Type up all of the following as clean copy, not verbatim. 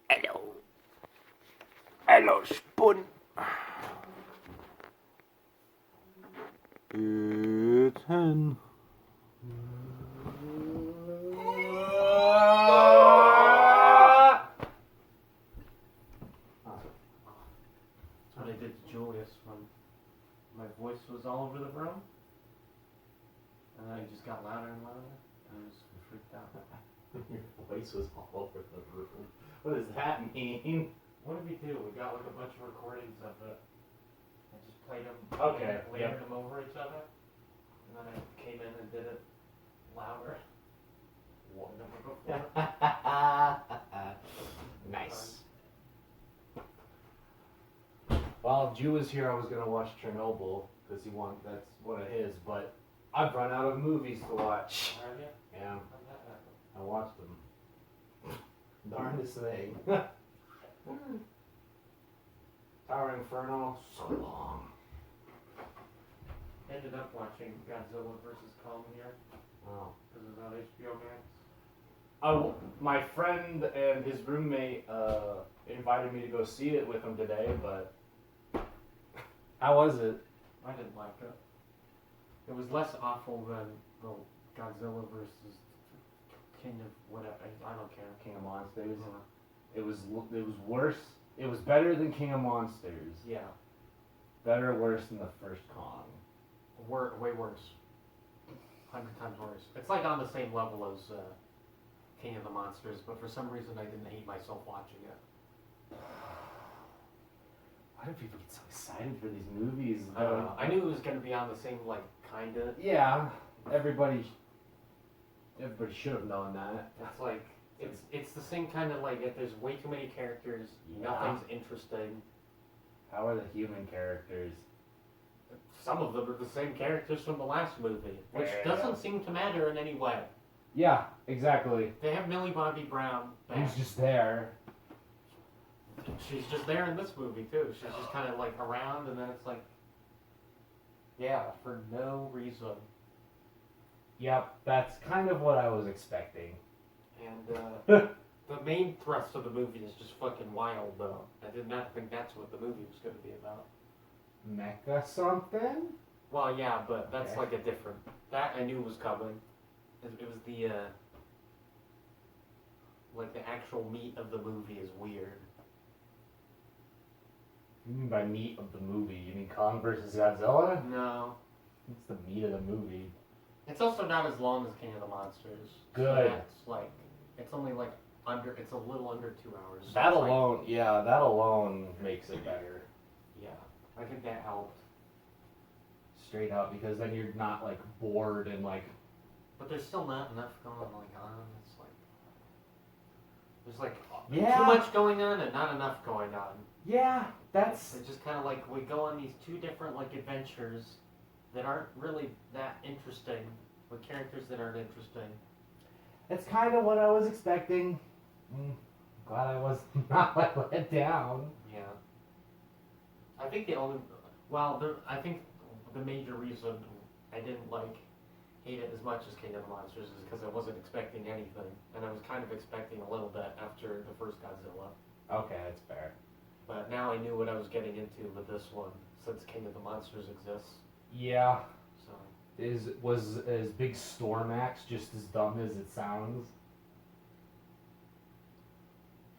Hello. Hello, Spoon. It's Henn. That's what I did to Julius when my voice was all over the room. And then it just got louder and louder. And I was freaked out. Your voice was all over the room. What does that mean? What did we do? We got like a bunch of recordings of it. I just played them, Okay, layered them over each other. And then I came in and did it louder. Than before. Nice. Well, if Jew was here, I was gonna watch Chernobyl because that's one of his. But I've run out of movies to watch. Have you? Yeah, How'd that happen? I watched them. Darndest thing. Tower Inferno, so long. Ended up watching Godzilla vs. Kong here. Oh. Because it was on HBO Max. My friend and his roommate invited me to go see it with him today, but how was it? I didn't like it. It was less awful than the Godzilla versus King of whatever. I don't care. King of Monsters. It was worse. It was better than King of Monsters. Yeah. Better or worse than the first Kong? Way worse. 100 times worse. It's like on the same level as King of the Monsters, but for some reason I didn't hate myself watching it. Why do people get so excited for these movies? I don't know. I knew it was going to be on the same, like, kind of. Yeah, everybody should have known that. It's like, it's the same kind of, like, if there's way too many characters, nothing's interesting. How are the human characters? Some of them are the same characters from the last movie, which doesn't seem to matter in any way. Yeah, exactly. They have Millie Bobby Brown back. Who's just there. She's just there in this movie, too. She's just kind of, like, around, and then it's like, yeah, for no reason. Yep, that's kind of what I was expecting. And, the main thrust of the movie is just fucking wild, though. I did not think that's what the movie was going to be about. Mecha something? Well, yeah, but that's Okay. like a different... That I knew was coming. It was the, like, the actual meat of the movie is weird. What do you mean by meat of the movie? You mean Kong versus Godzilla? No. It's the meat of the movie. It's also not as long as King of the Monsters. Good. So that's, like... It's only, like, it's a little under 2 hours. So That it's like- alone, yeah, that alone makes it better. yeah. I think that helped. Straight up, because then you're not, like, bored and, like... But there's still not enough going on. It's like... There's, like, Yeah. too much going on and not enough going on. Yeah, that's... It's just kind of like we go on these two different, like, adventures that aren't really that interesting, with characters that aren't interesting. It's kind of what I was expecting. Glad I was not let down. Yeah. I think I think the major reason I didn't, like, hate it as much as King of the Monsters is because I wasn't expecting anything, and I was kind of expecting a little bit after the first Godzilla. Okay, that's fair. But now I knew what I was getting into with this one, since King of the Monsters exists. Yeah. So Was Big Stormax just as dumb as it sounds?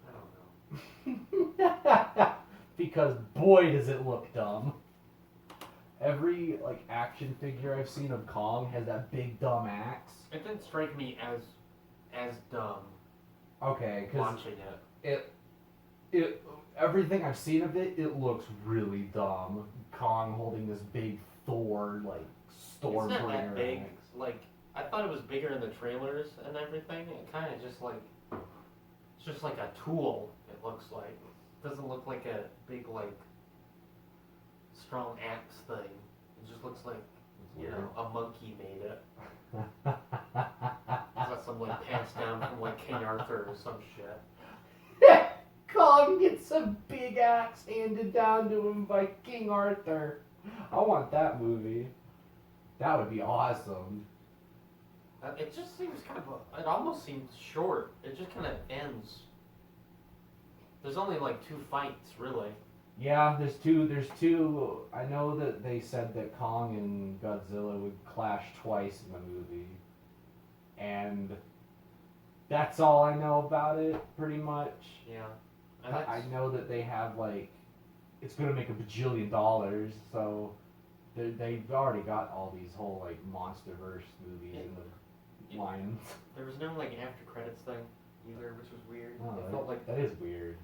I don't know. Because boy does it look dumb. Every, like, action figure I've seen of Kong has that big dumb axe. It didn't strike me as dumb Okay, because watching it. everything I've seen of it, it looks really dumb. Kong holding this big Thor, like, Stormbringer. It's not that big. axe. Like, I thought it was bigger in the trailers and everything. It kind of just like, it's just like a tool, it looks like. It doesn't look like a big, like, strong axe thing. It just looks like, you know, a monkey made it. It's got some, like, passed down from, like, King Arthur or some shit. Kong gets a big axe handed down to him by King Arthur. I want that movie. That would be awesome. It just seems it almost seems short. It just kind of ends. There's only like 2 fights, really. Yeah, there's two. I know that they said that Kong and Godzilla would clash twice in the movie, and that's all I know about it, pretty much. Yeah. I know that they have like, it's gonna make $1 bajillion, so they've already got all these whole like MonsterVerse movies in the lines. There was no like after credits thing either, which was weird. Oh, It felt like that is weird.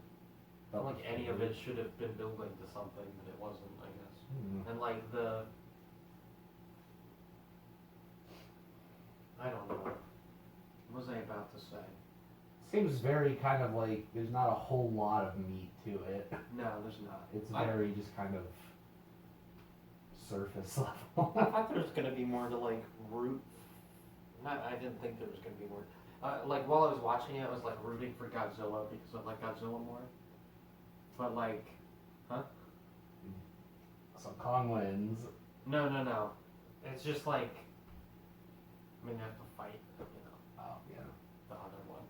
I felt like any of it should have been building to something, but it wasn't, I guess. And like I don't know. What was I about to say? Seems very kind of like there's not a whole lot of meat to it. No, there's not. It's very just kind of surface level. I thought there was gonna be more to like root. I didn't think there was gonna be more. Like while I was watching it, I was like rooting for Godzilla because I like Godzilla more. But like, So Kong wins. No. It's just like, I mean, they have to fight, Oh yeah. the other one.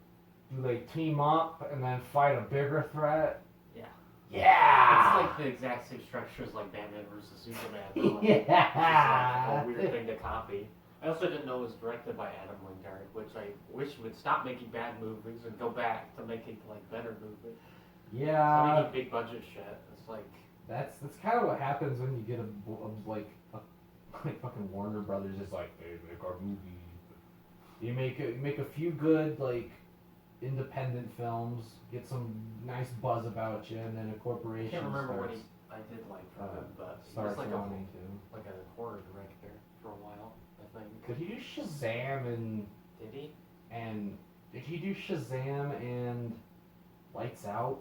Do they team up and then fight a bigger threat? Yeah. Yeah. It's like the exact same structure as like Batman versus Superman. But, like, Yeah. It's like a weird thing to copy. I also didn't know it was directed by Adam Wingard, which I wish would stop making bad movies and go back to making like better movies. Yeah. Making big budget shit. It's like That's kind of what happens when you get like fucking Warner Brothers is like, hey, make our movie. You make a few good like independent films, get some nice buzz about you, and then a corporation. I can't remember starts, what I did like from him, but he starts was like wanting to. like a horror director for a while, I think. Could he do Shazam and? Did he? And did he do Shazam and Lights Out?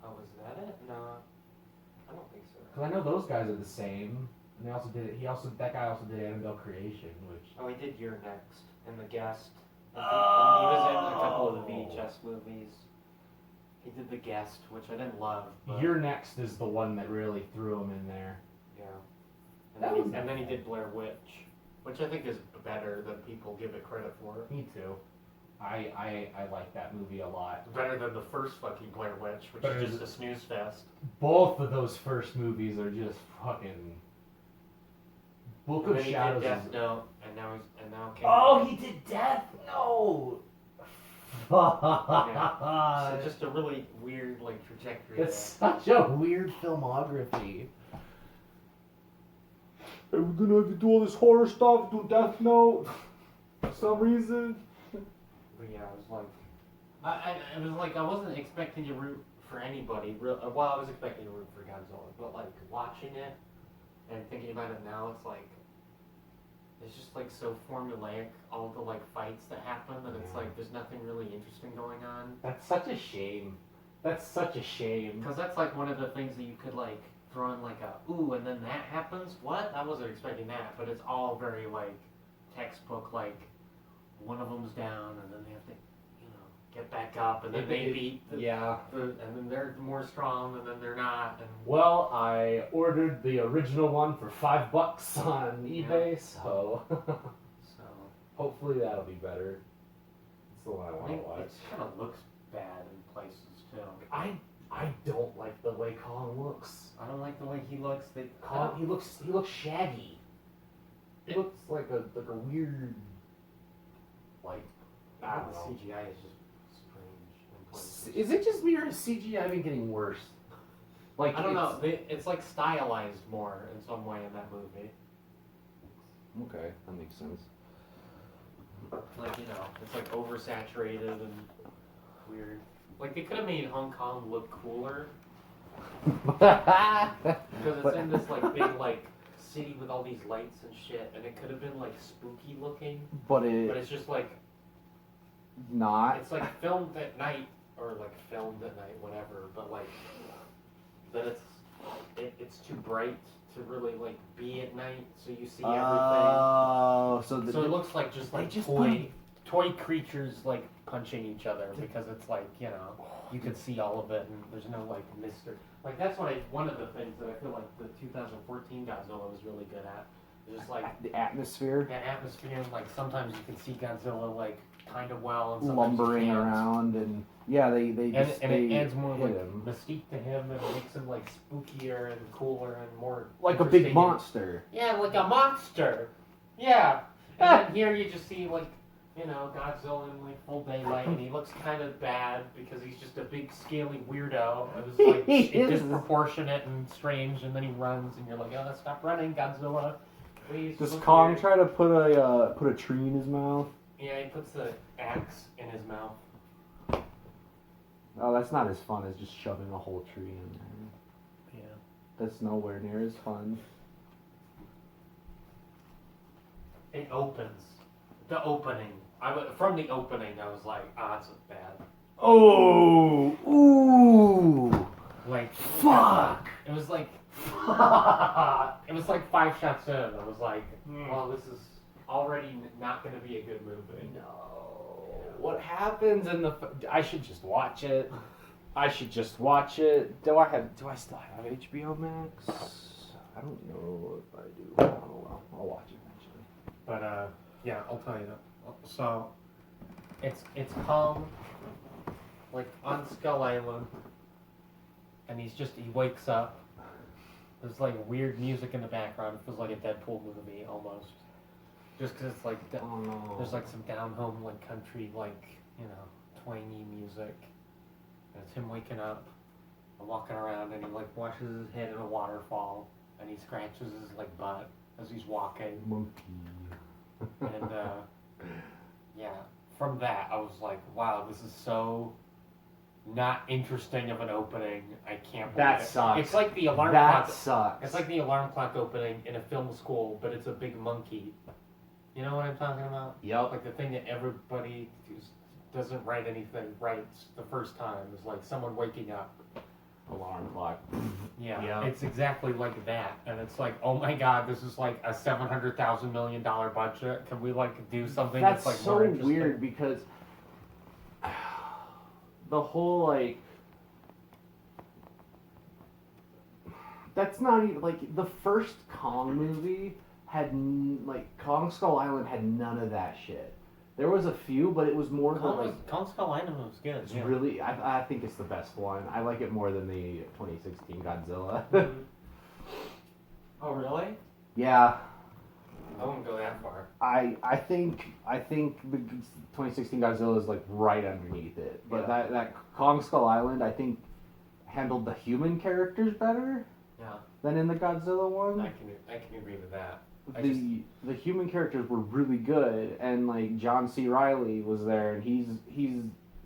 Oh, was that it? No, I don't think so. Because I know those guys are the same. And they also did. That guy also did Annabelle Creation, which. Oh, he did You're Next and The Guest. And he was in a couple of the VHS movies. He did The Guest, which I didn't love. But Your Next is the one that really threw him in there. yeah. And then he did Blair Witch, which I think is better than people give it credit for. Me too. I like that movie a lot. Better than the first fucking Blair Witch, which Better is just a snooze fest. Both of those first movies are just fucking. Book And of then Shadows. He did Death Note, and now King. Oh, he did Death Note. Yeah. So just a really weird like trajectory. It's such a weird filmography. Hey, we're gonna have to do all this horror stuff, do Death Note for some reason. But yeah, it was like, it was like I wasn't expecting to root for anybody. Well, I was expecting to root for Godzilla, but like watching it and thinking about it now, it's like it's just like so formulaic. All the like fights that happen, and it's like there's nothing really interesting going on. That's such a shame. That's such a shame. Because that's like one of the things that you could like throw in like a ooh, and then that happens. What? I wasn't expecting that, but it's all very like textbook. Like one of them's down, and then they have to, get back up, and then they beat. And then they're more strong, and then they're not. And Well, I ordered the original one for $5 on eBay, so so hopefully that'll be better. It's the one I want to watch. it kind of looks bad in places too. I don't like the way Kong looks. I don't like the way he looks. He looks shaggy. He looks like a weird, like, I don't The know. CGI is just strange in places. Is it just me or is CGI been getting worse? Like, I don't know. It's like stylized more in some way in that movie. Okay, that makes sense. Like it's like oversaturated and weird. Like they could have made Hong Kong look cooler because it's in this like big like city with all these lights and shit, and it could have been like spooky looking, but it's just like not. it's like filmed at night or like filmed at night, whatever. But like that it's too bright to really like be at night, so you see everything. Oh, so So it looks like just like toy creatures like punching each other because it's like you can see all of it and there's no like mystery. Like that's one of the things that I feel like the 2014 Godzilla was really good at Just like the atmosphere. that atmosphere, and like sometimes you can see Godzilla like kind of well, and sometimes Lumbering you can't. around, and yeah, they And they it adds more hit like him. mystique to him, and it makes him like spookier and cooler and more Like a big interesting. monster. Yeah, like a monster. Yeah. And then here you just see like, you know, Godzilla in like full daylight, and he looks kind of bad because he's just a big scaly weirdo. It was like He is. disproportionate and strange, and then he runs, and you're like, oh, stop running, Godzilla. Please. Does look Kong weird. try to put a tree in his mouth? Yeah, he puts the axe in his mouth. Oh, that's not as fun as just shoving a whole tree in there. Yeah. That's nowhere near as fun. It opens. The opening. From the opening, I was like, ah, it's bad. Oh, ooh, Like, fuck. it was like, it was like 5 shots in. I was like, well, this is already not going to be a good movie. No. What happens in the? I should just watch it. I should just watch it. Do I still have HBO Max? I don't know if I do. Oh well, I'll watch it eventually. But yeah, I'll tell you. So, it's Kong, like on Skull Island, and he wakes up. There's like weird music in the background. It feels like a Deadpool movie almost. Just 'cause it's like Oh no. there's like some down home like country like, you know, twangy music. And it's him waking up and walking around, and he like washes his head in a waterfall, and he scratches his like butt as he's walking. Monkey. And yeah, from that I was like, wow, this is so not interesting of an opening. I can't believe That it. sucks. It's like the alarm That clock. sucks. It's like the alarm clock opening in a film school, but it's a big monkey. You know what I'm talking about? Yep. Like the thing that everybody doesn't write anything writes the first time is like someone waking up. Alarm clock. Yeah, Yeah. it's exactly like that, and it's like, oh my god, this is like a $700,000 million budget. Can we like do something That's like so more interesting? weird because the whole like that's not even like the first Kong movie had like Kong Skull Island had none of that shit. There was a few, but it was more the, like Kong Skull Island was good. it's Yeah. really I think it's the best one. I like it more than the 2016 Godzilla. Mhm. Oh really? Yeah. I wouldn't go that far. I think the 2016 Godzilla is like right underneath it, but Yeah. that Kong Skull Island I think handled the human characters better Yeah, than in the Godzilla one. I can agree with that. The human characters were really good, and like John C. Reilly was there, and he's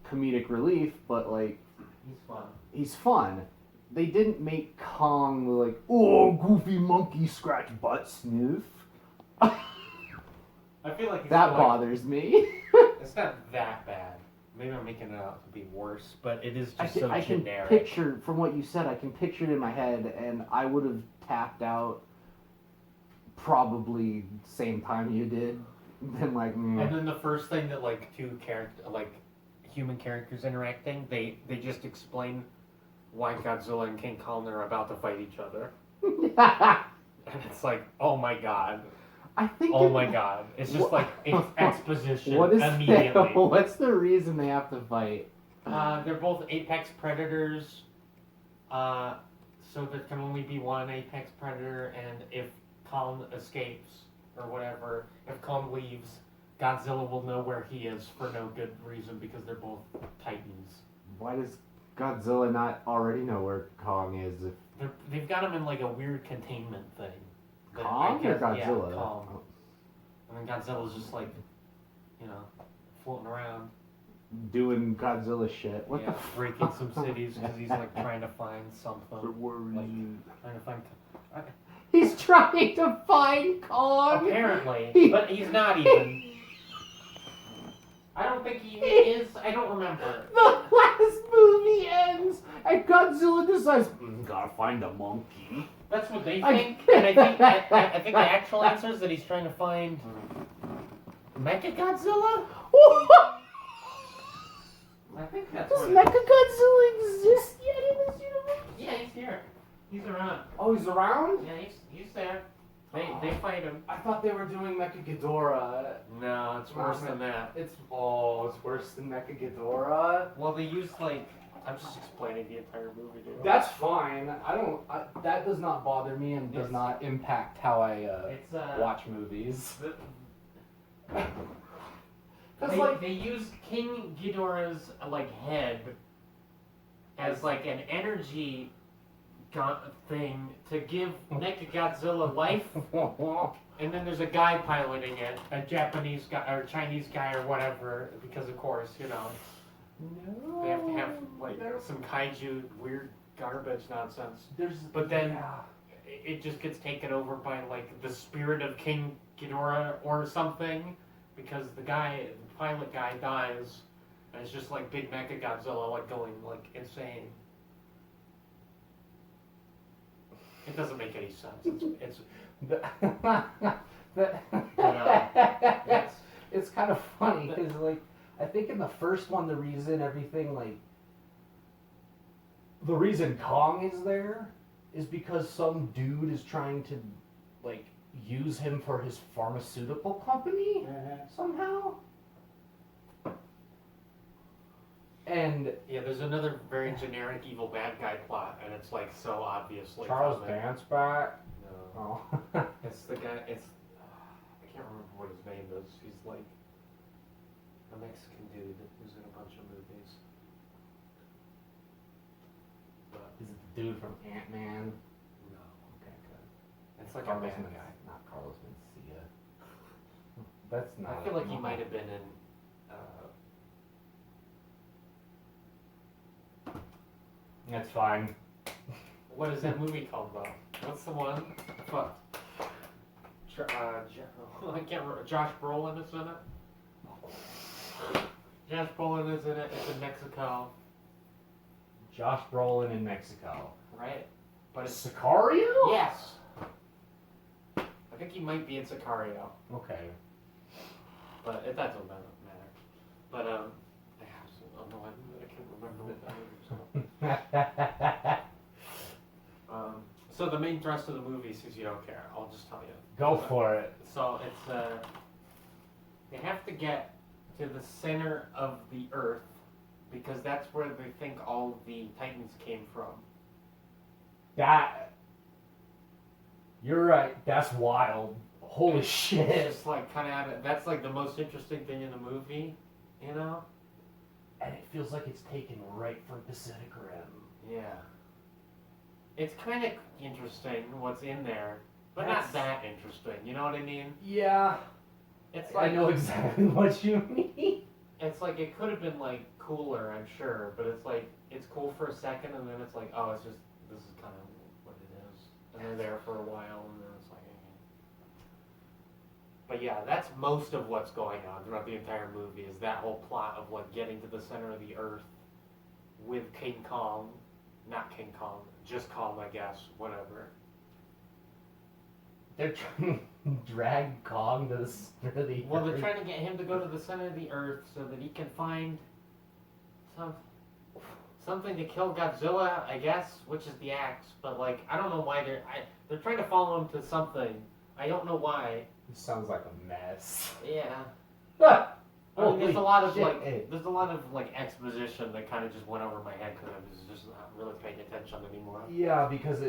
comedic relief, but like He's fun. he's fun. They didn't make Kong like goofy monkey scratch butt sniff. I feel like That bothers me. It's not that bad. Maybe I'm making it out to be worse, but it is I just can, so I can generic. picture, from what you said, I can picture it in my head, and I would have tapped out probably same time you did. Been like, And then the first thing that like human characters interacting, they just explain why Godzilla and King Kong are about to fight each other, and it's like, oh my god, I think. oh my god, it's just like it's exposition What is immediately. What's the reason they have to fight? They're both apex predators, so there can only be one apex predator, and if Kong escapes or whatever, if Kong leaves, Godzilla will know where he is for no good reason because they're both titans. Why does Godzilla not already know where Kong is? If They've got him in like a weird containment thing. that I Kong or guess- Godzilla? Yeah, Kong. And then Godzilla's just like, you know, floating around. Doing Godzilla shit. What yeah, the breaking some cities because he's like trying to find something. Like, trying to find. He's trying to find Kong. Apparently, but he's not even. I don't think he is. I don't remember. The last movie ends and Godzilla decides, gotta find a monkey. That's what they think, and I think the actual answer is that he's trying to find Mechagodzilla. I think that's Does what. Mechagodzilla exist yet in this universe? Yeah, he's here. He's around. Oh, he's around? Yeah, he's there. They fight him. I thought they were doing Mechaghidorah. No, it's worse than that. It's worse than Mechaghidorah. Well, they use like I'm just explaining the entire movie, dude. That's fine. That does not bother me and does not impact how I watch movies. They use King Ghidorah's like head as like an energy thing to give Mechagodzilla life, and then there's a guy piloting it, a Japanese guy or Chinese guy or whatever, because of course, you know, they have to have like some kaiju weird garbage nonsense. But then it just gets taken over by like the spirit of King Ghidorah or something, because the pilot guy dies, and it's just like big Mechagodzilla like going like insane. It doesn't make any sense. It's kind of funny because like I think in the first one the reason Kong is there is because some dude is trying to like use him for his pharmaceutical company somehow. And yeah, there's another very generic evil bad guy plot, and it's like so obviously Charles Dance back. No, Oh. it's the guy. I can't remember what his name is. He's like a Mexican dude who's in a bunch of movies. But Is it the dude from Ant-Man? no, Okay, good. it's like Carlos a bad Mencia. guy. Not Carlos Mencia. That's not. I feel like he might have been in. That's fine. What is that movie called though? What's the one? Fuck. I can't remember. Josh Brolin is in it. Josh Brolin is in it. It's in Mexico, Josh Brolin in Mexico. right? But it's Sicario? yes. I think he might be in Sicario, Okay. but that doesn't matter. But I don't know. I can't remember what that movie was called. So the main thrust of the movie, since you don't care, I'll just tell you. Go for it. So it's they have to get to the center of the Earth because that's where they think all the Titans came from. You're right. That's wild. Holy shit. It's just like kind of that's like the most interesting thing in the movie, you know? And it feels like it's taken right from Pacific Rim. Yeah. It's kind of interesting what's in there, but That's- not that interesting. You know what I mean? Yeah. It's I like know exactly what you mean. it's like it could have been like cooler, I'm sure, but it's like it's cool for a second, and then it's like, oh, it's just this is kind of what it is, and they're there for a while, and then it's like. But yeah, that's most of what's going on throughout the entire movie is that whole plot of like getting to the center of the Earth with King Kong, not King Kong, just Kong, I guess, whatever. They're trying to drag Kong to the center of the Well, they're Earth. trying to get him to go to the center of the Earth so that he can find something to kill Godzilla, I guess, which is the axe. But like, I don't know why they're trying to follow him to something. I don't know why. This sounds like a mess. Yeah. Ah! I mean, there's a lot of shit. exposition that kind of just went over my head because I was just not really paying attention anymore. Yeah, because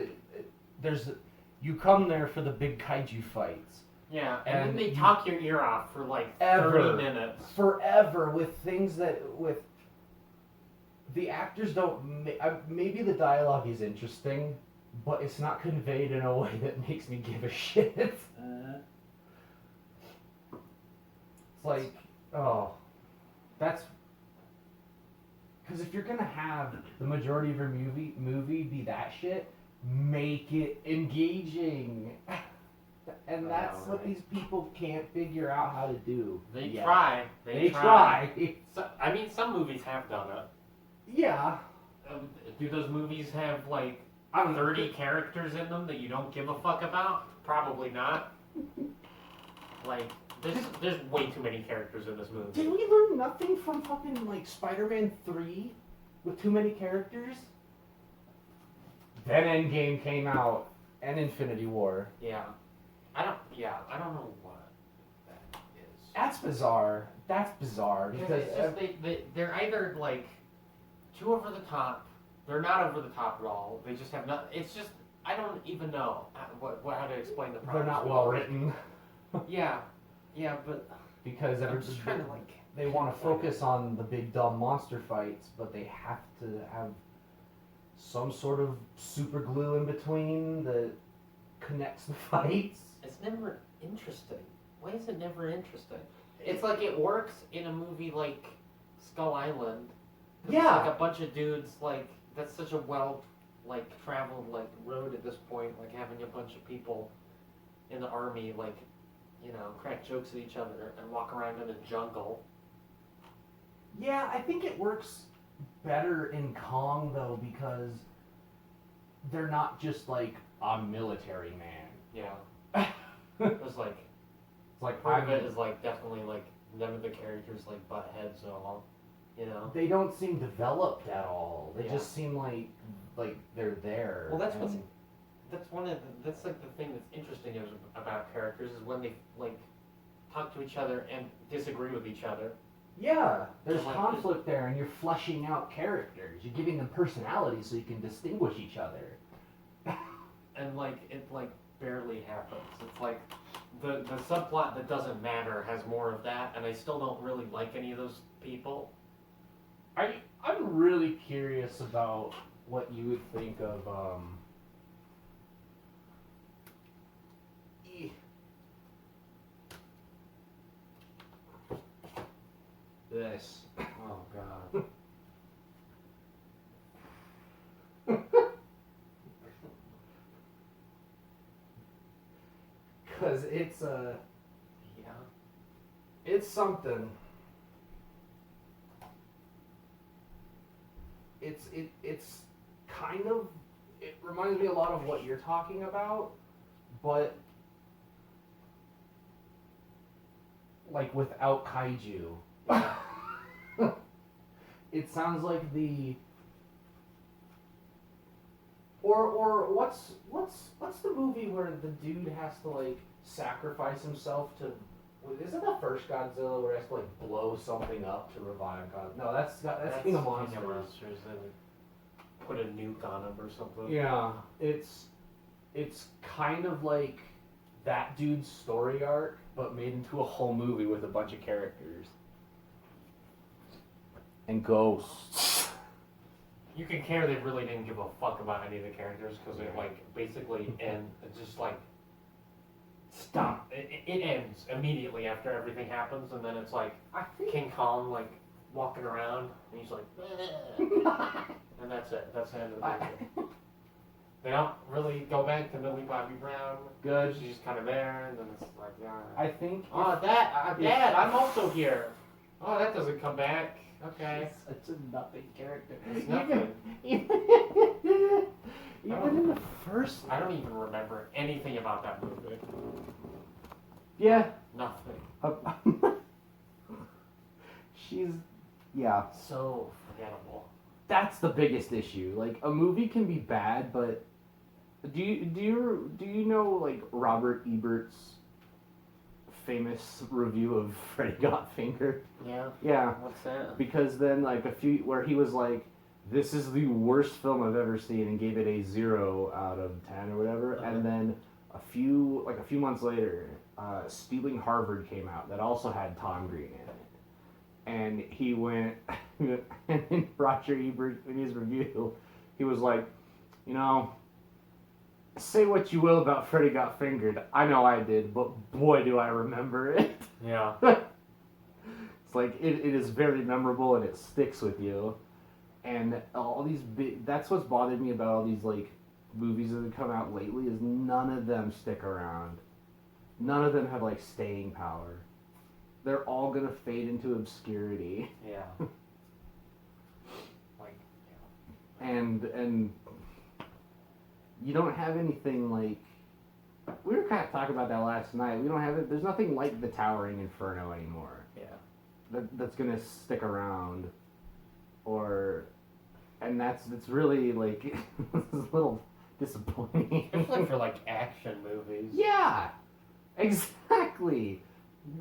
you come there for the big kaiju fights. Yeah, and then And they you- talk your ear off for like Ever. 30 minutes. Forever with things with the actors don't maybe the dialogue is interesting, but it's not conveyed in a way that makes me give a shit. It's like, oh, that's because if you're gonna have the majority of your movie be that shit, make it engaging. And that's what these people can't figure out how to do. They yet. try. They try. So, I mean, some movies have done it. Yeah. Do those movies have like I don't know. 30 characters in them that you don't give a fuck about? Probably not. Like, there's way too many characters in this movie. Did we learn nothing from fucking like Spider-Man 3 with too many characters? Then Endgame came out and Infinity War. Yeah. I don't know what that is. That's bizarre. That's bizarre because It's just they're either like too over the top. They're not over the top at all. They just have not. It's just I don't even know how to explain the problem. they're not well written. Yeah, but Because I'm just trying to like. they want to focus on the big dumb monster fights, but they have to have some sort of super glue in between that connects the fights. It's never interesting. Why is it never interesting? It's like it works in a movie like Skull Island. Yeah. It's like a bunch of dudes like that's such a well like traveled like road at this point, like having a bunch of people in the army like, you know, crack jokes at each other and walk around in a jungle. Yeah, I think it works better in Kong though because they're not just like a military man. Yeah. It's like It's like part of it is like definitely like none of the characters like butt heads at all. You know? they don't seem developed at all. They Yeah. just seem like they're there. Well, that's what's and- that's one of that's like the thing that's interesting about characters is when they like talk to each other and disagree with each other. Yeah, there's Like- conflict there, and you're fleshing out characters. You're giving them personality so you can distinguish each other. And like it like barely happens. It's like the subplot that doesn't matter has more of that, and I still don't really like any of those people. I'm really curious about what you would think of this. Oh god. Because it's Yeah. it's something. It's kind of, it reminds me a lot of what you're talking about, but like without kaiju. It sounds like or what's the movie where the dude has to like sacrifice himself to, isn't the first Godzilla where he has to like blow something up to revive God? No, that's King of Monsters. They like, put a nuke on him or something. Yeah, it's kind of like that dude's story arc, but made into a whole movie with a bunch of characters and ghosts. You can care they really didn't give a fuck about any of the characters because it like basically ends. It just like stop. It ends immediately after everything happens, and then it's like I think King Kong like walking around, and he's like, and that's it. That's the end of the movie. They don't really go back to Millie Bobby Brown. good. She's just kind of there, and then it's like, yeah. I think Oh, Dad, I'm also here. Oh, that doesn't come back. Okay. Such a nothing character. It's nothing. Even in the first. I don't even remember anything about that movie. Yeah. Nothing. She's. Yeah. So forgettable. That's the biggest issue. Like a movie can be bad, but do you know like Robert Ebert's famous review of Freddy Got Fingered? Yeah. Yeah. What's that? Because then like where he was like, this is the worst film I've ever seen, and gave it a 0 out of 10 or whatever. And then a few months later, Stealing Harvard came out that also had Tom Green in it. And he went, and Roger Ebert, in his review, he was like, you know, say what you will about Freddy Got Fingered. I know I did, but boy, do I remember it. Yeah. It's like, it is very memorable and it sticks with you. And all these that's what's bothered me about all these, like, movies that have come out lately, is none of them stick around. None of them have, like, staying power. They're all gonna fade into obscurity. Yeah. Like, And you don't have anything like, we were kind of talking about that last night. We don't have it. There's nothing like the Towering Inferno anymore. yeah. That's gonna stick around, and that's really like it's a little disappointing. Especially for like action movies. Yeah, Exactly.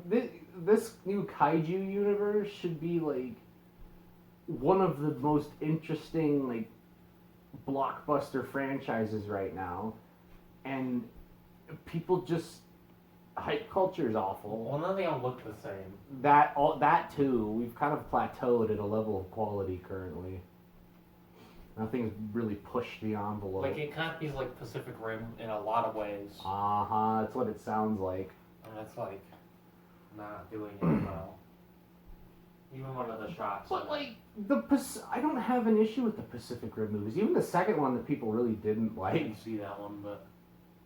This new kaiju universe should be like one of the most interesting like blockbuster franchises right now, and people just hype culture is awful. Well, now they all look the same. That too. We've kind of plateaued at a level of quality currently. Nothing's really pushed the envelope. Like, it copies, like, Pacific Rim in a lot of ways. That's what it sounds like. And it's, like, not doing it well. Even one of the shots. But like I don't have an issue with the Pacific Rim movies. Even the second one that people really didn't I like. didn't see that one, but...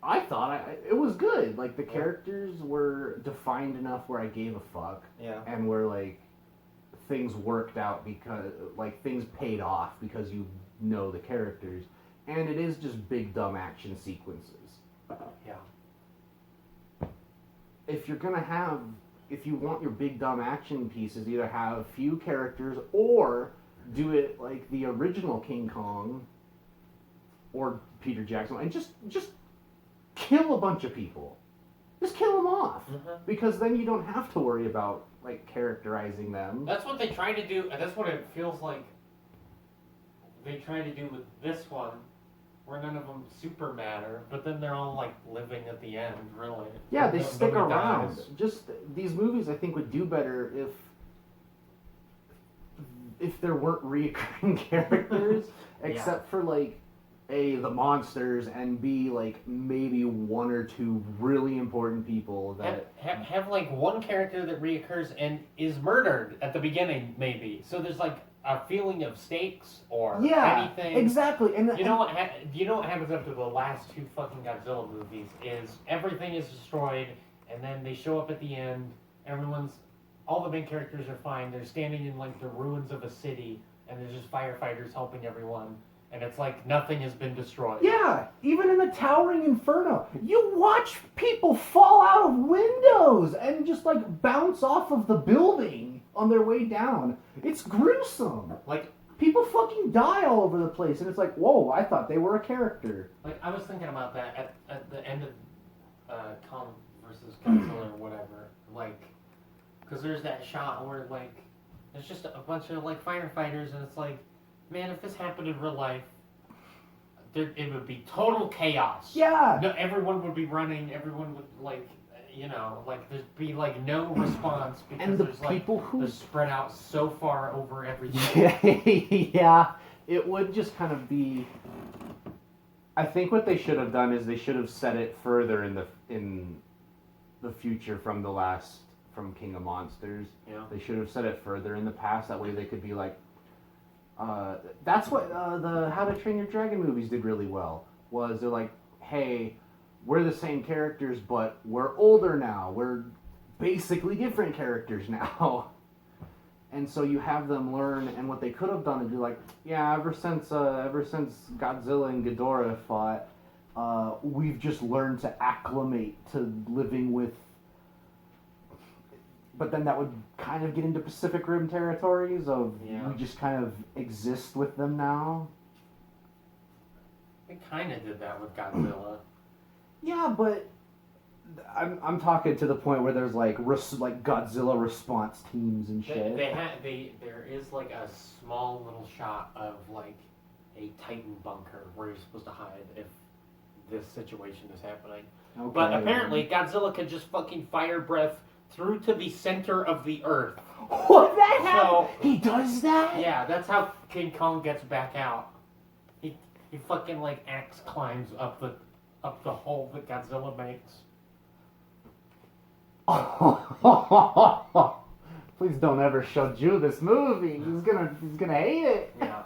I thought it was good. Like, the characters were defined enough where I gave a fuck. Yeah. And where, like, things worked out because, like, things paid off because you know the characters. And it is just big, dumb action sequences. Yeah. If you want your big, dumb action pieces, either have few characters or do it like the original King Kong or Peter Jackson and just kill a bunch of people. Just kill them off. Because then you don't have to worry about, like, characterizing them. That's what they try to do, and that's what it feels like they try to do with this one, where none of them super matter, but then they're all, like, living at the end, really. Yeah, they stick Nobody around. dies. Just, these movies, I think, would do better if there weren't reoccurring characters, except for, like, A, the monsters, and B, like, maybe one or two really important people that... Have like, one character that reoccurs and is murdered at the beginning, maybe. So there's, like, a feeling of stakes or anything. Exactly. And you know what happens after the last two fucking Godzilla movies is everything is destroyed, and then they show up at the end, all the main characters are fine, they're standing in, like, the ruins of a city, and there's just firefighters helping everyone. And it's like nothing has been destroyed. Yeah, even in the Towering Inferno, you watch people fall out of windows and just like bounce off of the building on their way down. It's gruesome. Like, people fucking die all over the place, and it's like, whoa, I thought they were a character. Like, I was thinking about that at the end of Kong versus Godzilla or whatever. Like, because there's that shot where, like, there's just a bunch of, like, firefighters, and it's like, man, if this happened in real life, it would be total chaos. Yeah. No, everyone would be running. Everyone would, like, like, there'd be, like, no response because And the there's, people like, who... they're spread out so far over everything. Yeah, it would just kind of be... I think what they should have done is they should have set it further in the future from King of Monsters. Yeah. They should have set it further in the past. That way they could be like... that's what the How to Train Your Dragon movies did really well. Was they're like, hey, we're the same characters, but we're older now. We're basically different characters now. And so you have them learn, and what they could have done is be like, yeah, ever since Godzilla and Ghidorah fought, we've just learned to acclimate to living with. But then that would kind of get into Pacific Rim territories of we just kind of exist with them now. They kind of did that with Godzilla. Yeah, but I'm talking to the point where there's like Godzilla response teams and shit. There is like a small little shot of like a Titan bunker where you're supposed to hide if this situation is happening. Okay. But apparently Godzilla could just fucking fire breath through to the center of the earth. What? That happened? So, he does that? Yeah, that's how King Kong gets back out. He fucking like axe climbs up the hole that Godzilla makes. Please don't ever show Jew this movie. He's gonna hate it. Yeah.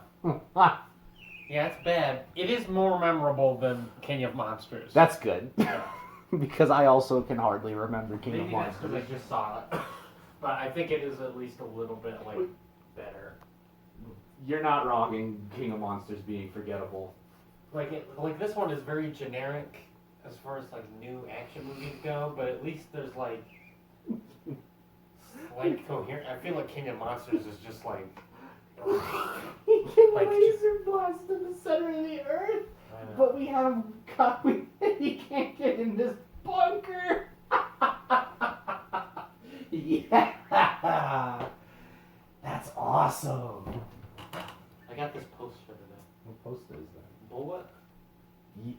Yeah, it's bad. It is more memorable than King of Monsters. That's good. Yeah. Because I also can hardly remember King of Maybe that's Monsters. because I just saw it. But I think it is at least a little bit like better. You're not wrong in King of Monsters being forgettable. Like this one is very generic as far as like new action movies go, but at least there's like coherent. I feel like King of Monsters is just like He can Like, laser blast to the center of the earth, but we have he can't get in this bunker. Yeah. That's awesome. I got this poster today. What poster is that? Bullet? You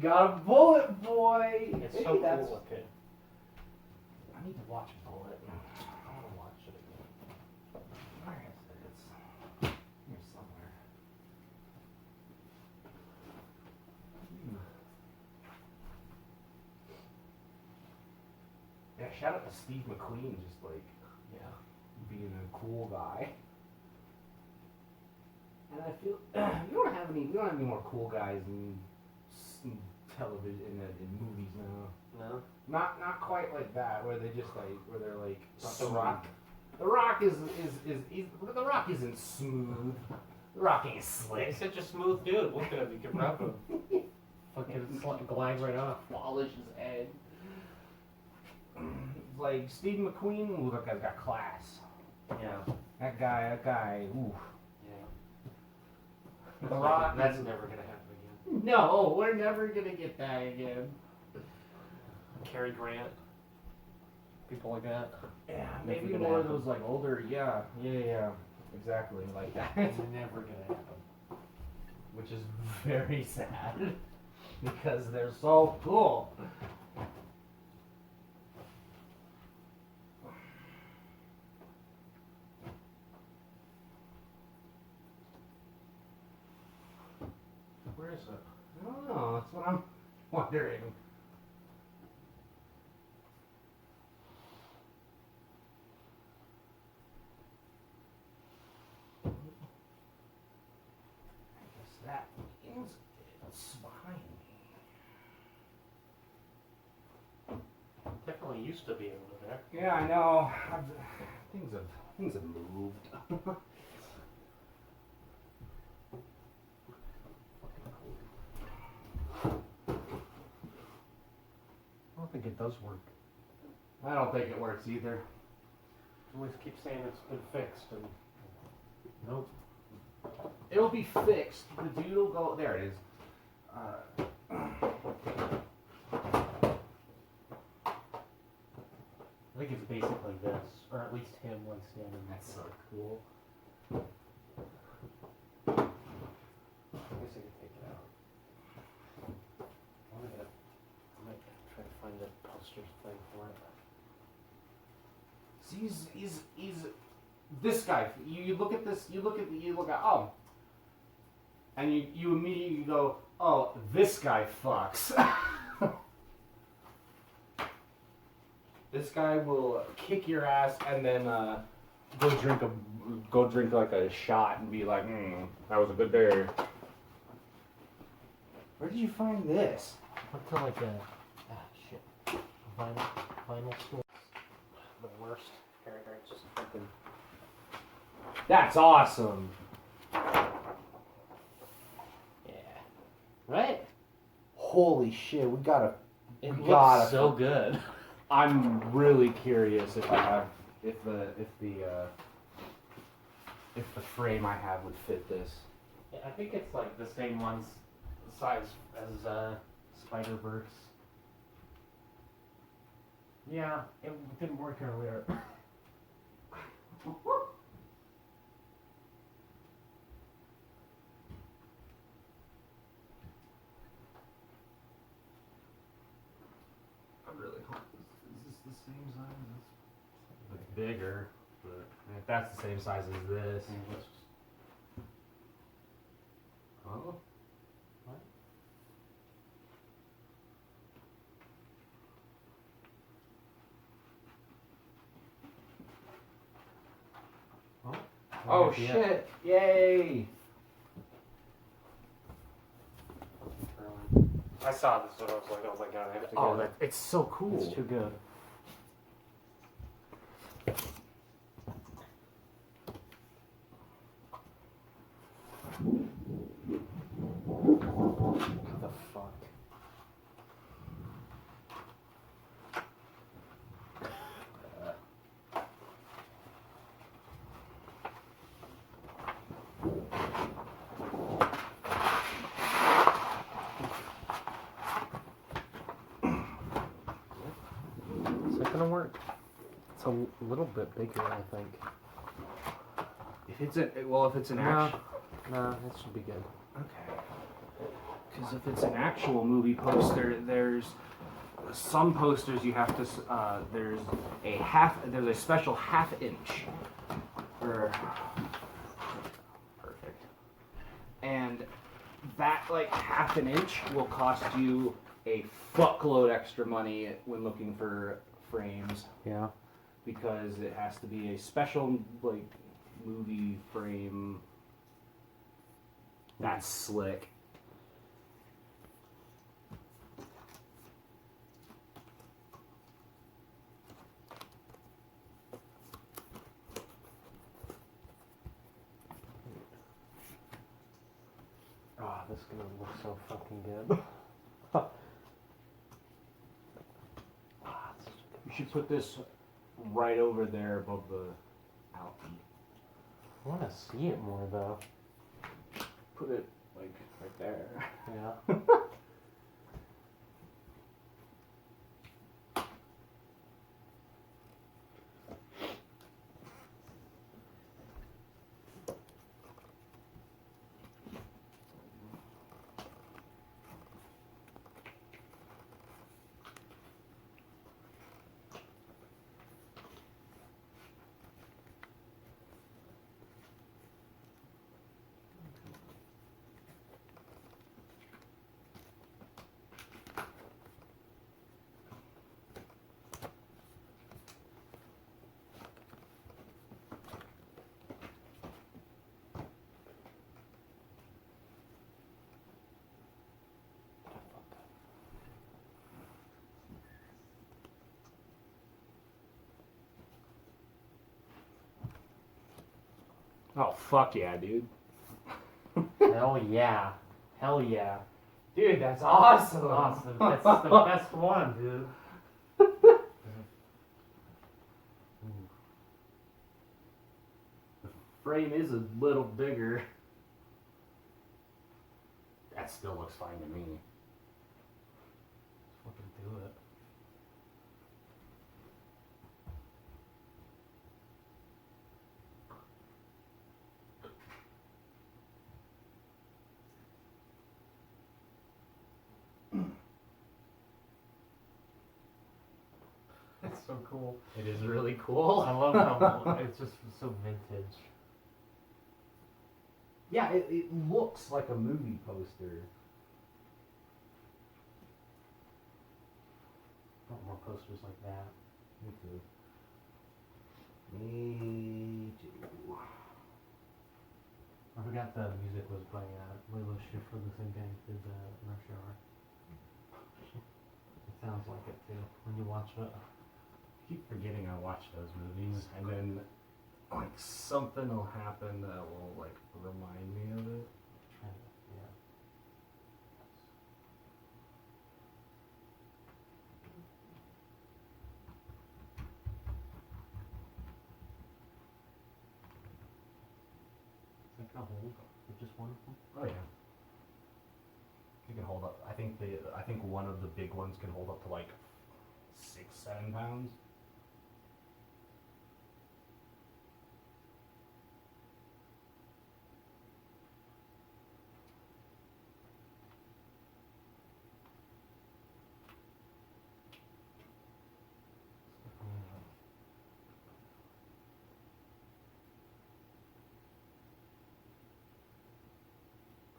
got a bullet, boy. It's Hey, so that's- cool looking. I need to watch Bullet. I want to watch it again. Where is it? It's here somewhere. Yeah, shout out to Steve McQueen, just like, being a cool guy. And I feel we don't have any more cool guys in television in movies now. No? Not quite like that, where they just like where they're like So The Rock. The Rock is The Rock isn't smooth. The Rock ain't He's slick. such a smooth dude. Look at him. You can rub him. Fucking glide right off. Polish his head. Like Steve McQueen, ooh, that guy's got class. Yeah. That guy, ooh. Yeah. The Rock. That's never gonna happen again. No, we're never gonna get that again. Cary Grant. People like that. Yeah, Never maybe gonna more of happen. those like older, yeah, exactly, like that. It's never gonna happen. Which is very sad because they're so cool. Where is it? I don't know, that's what I'm wondering. I guess that means it's behind me. Definitely used to be over there. Yeah, I know. Things have moved. I don't think it does work. I don't think it works either. Always keep saying it's been fixed, and nope. It'll be fixed. The dude will go. There it is. I think it's basically this, or at least him like standing. That's so cool. I guess I could take it out. I might try to find the poster thing for it. See, he's this guy. You look at this. You look at oh, and you immediately go, oh, this guy fucks. This guy will kick your ass and then go drink like a shot and be like, that was a good day. Where did you find this? Went to like a vinyl store. The worst. Here, just fucking. That's awesome. Yeah. Right? Holy shit, we gotta. It We looks gotta- so good. I'm really curious if the frame I have would fit this. Yeah, I think it's like the same one's size as Spider-Verse. Yeah, it didn't work earlier. I really hope is this the same size? It's bigger, but if that's the same size as this. Oh. What? Oh shit! Yay! I saw this and I was like, oh my god, I have to get it. It's so cool. It's too good. What the fuck? a little bit bigger, I think. If it's an No, actual... no, that should be good. Okay. Because if it's an actual movie poster, there's some posters you have to. There's a special half-inch. Perfect. And that like half an inch will cost you a fuckload extra money when looking for frames. Yeah. Because it has to be a special like movie frame. That's slick. Oh, this is gonna look so fucking good. You should put this right over there above the outline. I want to see it more though. Put it like right there. Yeah. Oh fuck yeah, dude. Hell yeah. Hell yeah. Dude, that's awesome. Awesome. That's the best one, dude. The frame is a little bigger. That still looks fine to me. Fucking do it. It's so cool. It is really cool. I love how it's just so vintage. Yeah, it looks like a movie poster. I want more posters like that. Me too. Me too. I forgot the music was by Lilo Shit for the same gang did Rush Hour. It sounds like it too when you watch it. I keep forgetting I watch those movies, and then like something will happen that will like remind me of it. Yeah. Is that gonna hold for just one of them? Oh yeah. You can hold up. I think one of the big ones can hold up to like 6-7 pounds.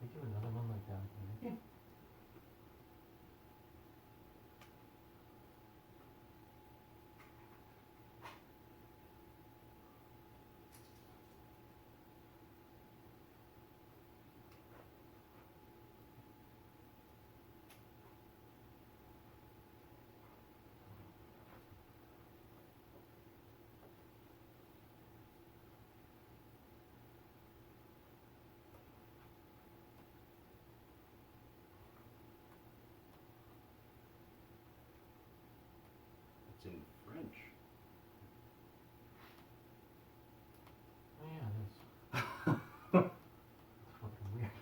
We do another one like that. Yeah. It's in French. Oh yeah, it is. It's fucking weird.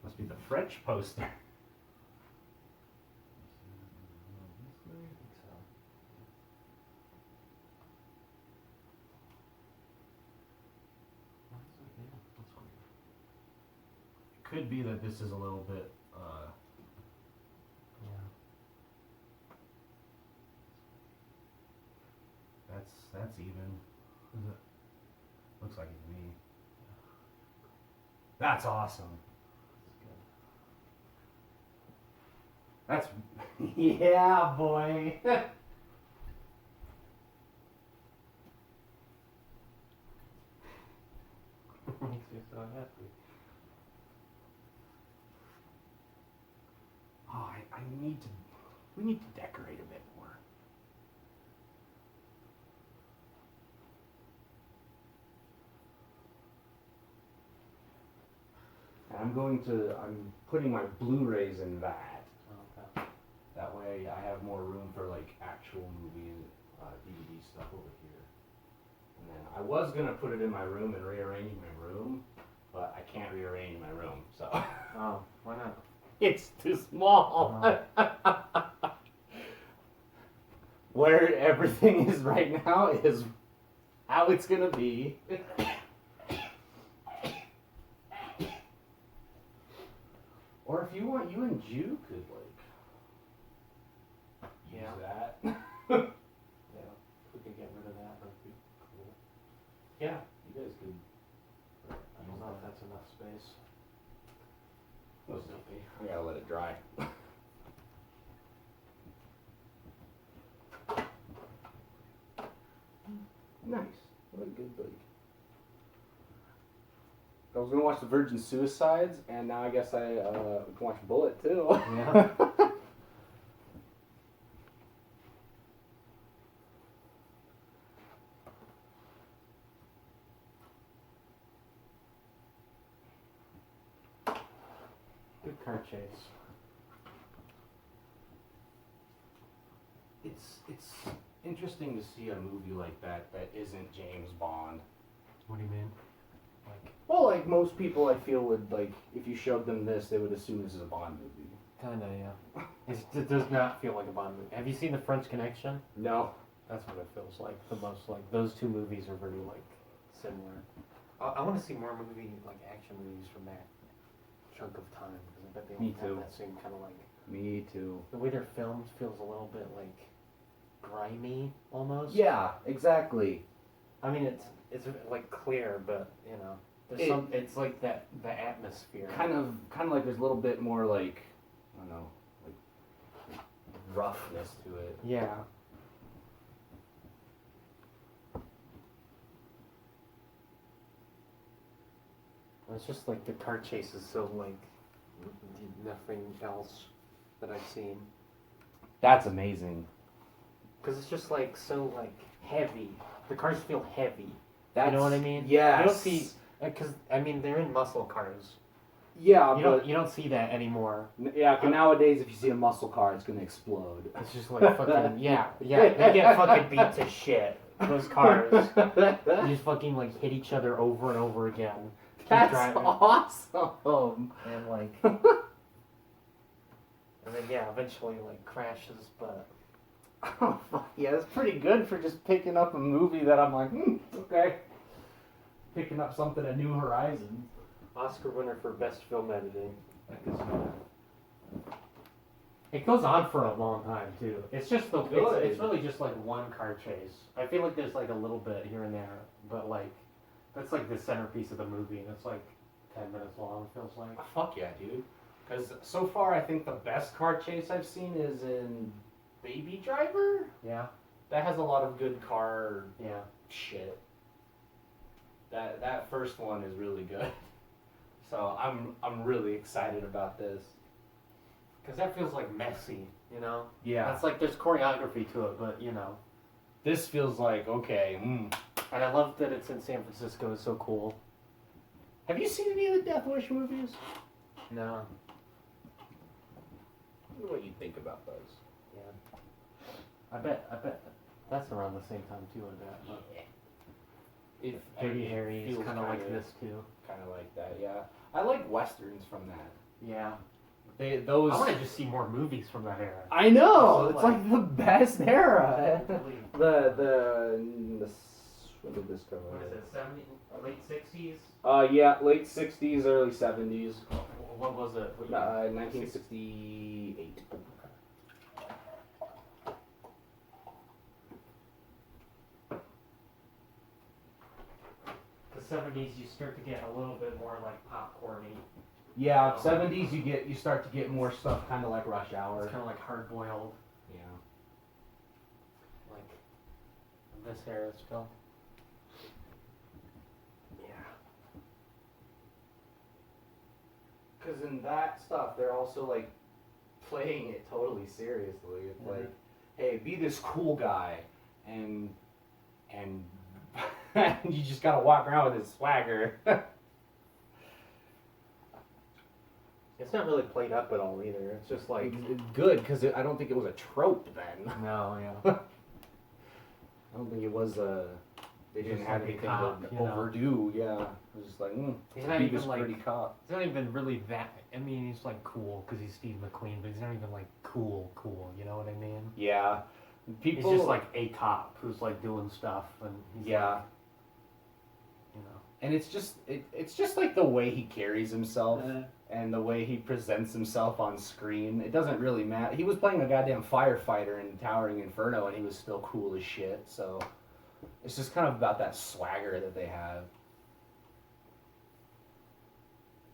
Must be the French poster. I think so. could be that this is a little bit. Yeah. That's even. Is it? Looks like it's me. That's awesome. That's yeah, boy. Makes me so happy. Oh, I need to. We need to decorate a bit more. And I'm putting my Blu-rays in that. Okay. That way I have more room for like actual movie and DVD stuff over here. And then I was gonna put it in my room and rearrange my room, but I can't rearrange my room, so. Oh, why not? It's too small. Where everything is right now is how it's gonna be. Or if you want, you and Jew could like use that. Yeah, if we could get rid of that, that'd be cool. Yeah. You guys could. I don't know if that's enough space. I gotta let it dry. Nice. What a good like. I was gonna watch The Virgin Suicides, and now I guess I can watch Bullet too. Yeah. Good car chase. It's interesting to see a movie like that isn't James Bond. What do you mean? Like, Well, like most people, I feel would like if you showed them this, they would assume this is a Bond movie. kinda, yeah. It does not feel like a Bond movie. Have you seen The French Connection? No. That's what it feels like the most. Like those two movies are very like similar. I want to see more like action movies from that chunk of time because I bet they Me all too. have that same kind of like Me too. the way they're filmed feels a little bit like grimy almost. Yeah, exactly. I mean it's like clear, but you know there's it's like that the atmosphere. Kind of like there's a little bit more like I don't know, like roughness to it. Yeah. It's just like the car chase is so like nothing else that I've seen. That's amazing. Because it's just like so like heavy. The cars feel heavy. That's, you know what I mean? Yes. You don't see because I mean they're in muscle cars. Yeah, You don't see that anymore. yeah. 'Cause nowadays, if you see a muscle car, it's gonna explode. It's just like fucking yeah. They get fucking beat to shit. Those cars. They just fucking like hit each other over and over again. Keep That's driving. awesome. And like, and then yeah, eventually like crashes, but Oh, fuck yeah, that's pretty good for just picking up a movie that I'm like, okay. Picking up something, a New Horizons. Oscar winner for best film editing. It goes on for a long time too. It's just it's really just like one car chase. I feel like there's like a little bit here and there, but like that's like the centerpiece of the movie, and it's like 10 minutes long. It feels like. Fuck yeah, dude. Because so far, I think the best car chase I've seen is in Baby Driver. Yeah. That has a lot of good car Yeah. shit. That first one is really good. So I'm really excited about this. Because that feels like messy, you know. Yeah. That's like there's choreography to it, but you know. This feels like okay. And I love that it's in San Francisco. It's so cool. Have you seen any of the Death Wish movies? No. I wonder what you think about those. Yeah. I bet that's around the same time too. I bet. But If Dirty Harry is feels kind of like kinda- this too. Kind of like that, yeah. I like westerns from that. Yeah. Those. I want to just see more movies from that era. I know. It's It's so, like the best era. Really, When did this come out? what is it? 70, late 60s. Yeah, late '60s, early '70s. What was it? What 1968. The 70s, you start to get a little bit more like popcorny. Yeah, 70s you start to get more stuff kind of like Rush Hour. It's kind of like hard boiled, Yeah. like this era still. Yeah. Because in that stuff, they're also like playing it totally seriously. It's like, hey, be this cool guy, and you just gotta walk around with his swagger. It's not really played up at all either. It's just like It's good because I don't think it was a trope then. no, yeah. I don't think it was a. They Just didn't have like a anything cop, to you know? overdo. Yeah, it was just like, He's not be even this like pretty cop. He's not even really that. I mean, he's like cool because he's Steve McQueen, but he's not even like cool. You know what I mean? Yeah, people. He's just like a cop who's like doing stuff, and he's Yeah. like, you know. And it's just like the way he carries himself and the way he presents himself on screen. It doesn't really matter. He was playing a goddamn firefighter in Towering Inferno, and he was still cool as shit. So it's just kind of about that swagger that they have.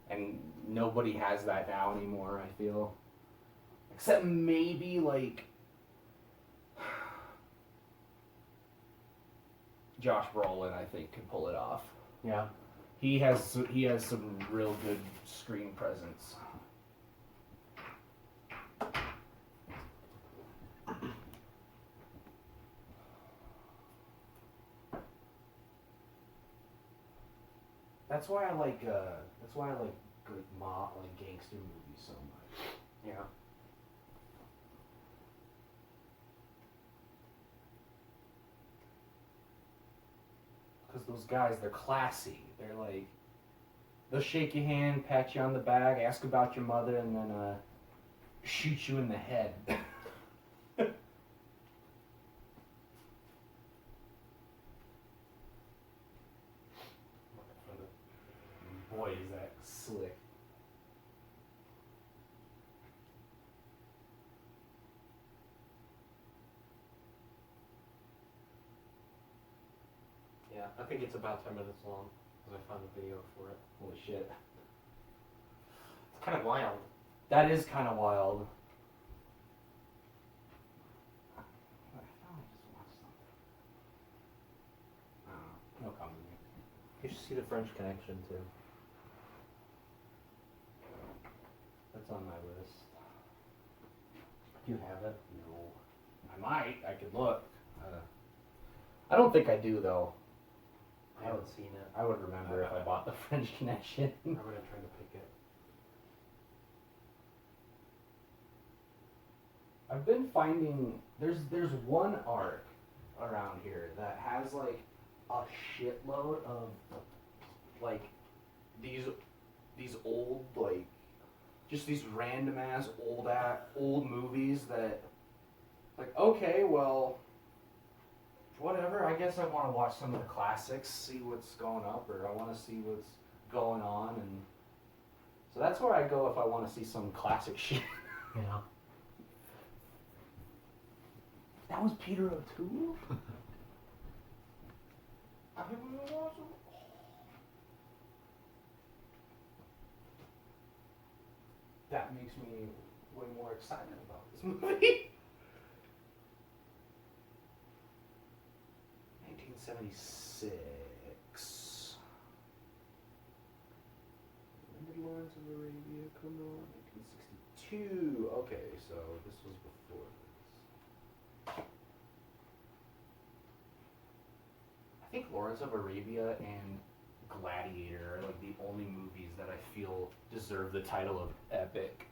And nobody has that now anymore, I feel. Except maybe like Josh Brolin, I think, can pull it off. Yeah. He has some real good screen presence. That's why I like good like gangster movies so much. Yeah. Because those guys, they're classy. They're like, they'll shake your hand, pat you on the back, ask about your mother, and then shoot you in the head. Boy, is that slick. Yeah. I think it's about 10 minutes long because I found a video for it. Holy shit. It's kind of wild. That is kind of wild. I thought I just watched something. I don't know. No comment. You should see the French Connection too. That's on my list. Do you have it? No. I might. I could look. I don't think I do, though. I haven't seen it. I would remember if I bought the French Connection. I'm gonna try to pick it. I've been finding there's one arc around here that has like a shitload of like these old like just these random ass old movies that like okay, well whatever, I guess I want to watch some of the classics, see what's going up, or I want to see what's going on, and so that's where I go if I want to see some classic shit. Yeah. That was Peter O'Toole? I was awesome. That makes me way more excited about this movie. 1976. When did Lawrence of Arabia come out? 1962. Okay, so this was before this. I think Lawrence of Arabia and Gladiator are like the only movies that I feel deserve the title of epic.